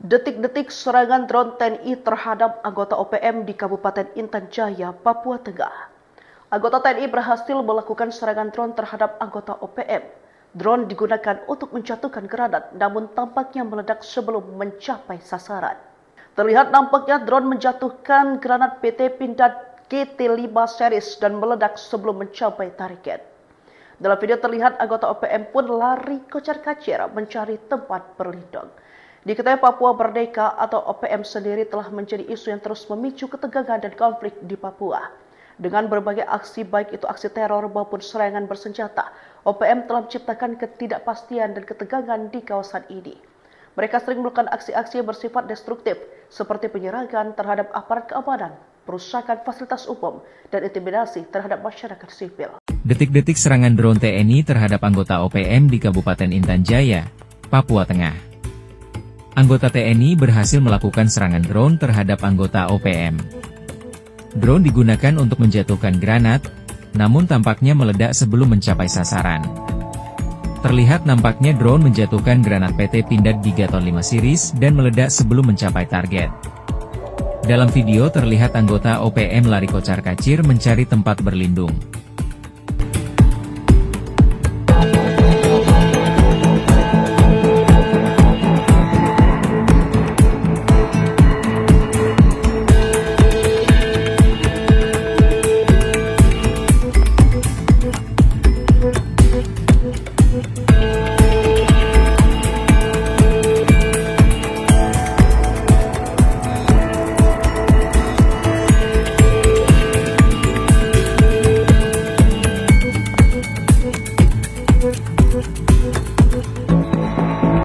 Detik-detik serangan drone TNI terhadap anggota OPM di Kabupaten Intan Jaya, Papua Tengah. Anggota TNI berhasil melakukan serangan drone terhadap anggota OPM. Drone digunakan untuk menjatuhkan granat, namun tampaknya meledak sebelum mencapai sasaran. Terlihat nampaknya drone menjatuhkan granat PT Pindad GT5 series dan meledak sebelum mencapai target. Dalam video terlihat anggota OPM pun lari kocar-kacir mencari tempat berlindung. Diketahui Papua Merdeka atau OPM sendiri telah menjadi isu yang terus memicu ketegangan dan konflik di Papua. Dengan berbagai aksi baik itu aksi teror maupun serangan bersenjata, OPM telah menciptakan ketidakpastian dan ketegangan di kawasan ini. Mereka sering melakukan aksi-aksi yang bersifat destruktif seperti penyerangan terhadap aparat keamanan, perusakan fasilitas umum, dan intimidasi terhadap masyarakat sipil. Detik-detik serangan drone TNI terhadap anggota OPM di Kabupaten Intan Jaya, Papua Tengah. Anggota TNI berhasil melakukan serangan drone terhadap anggota OPM. Drone digunakan untuk menjatuhkan granat, namun tampaknya meledak sebelum mencapai sasaran. Terlihat nampaknya drone menjatuhkan granat PT Pindad Gigaton 5 series dan meledak sebelum mencapai target. Dalam video terlihat anggota OPM lari kocar-kacir mencari tempat berlindung.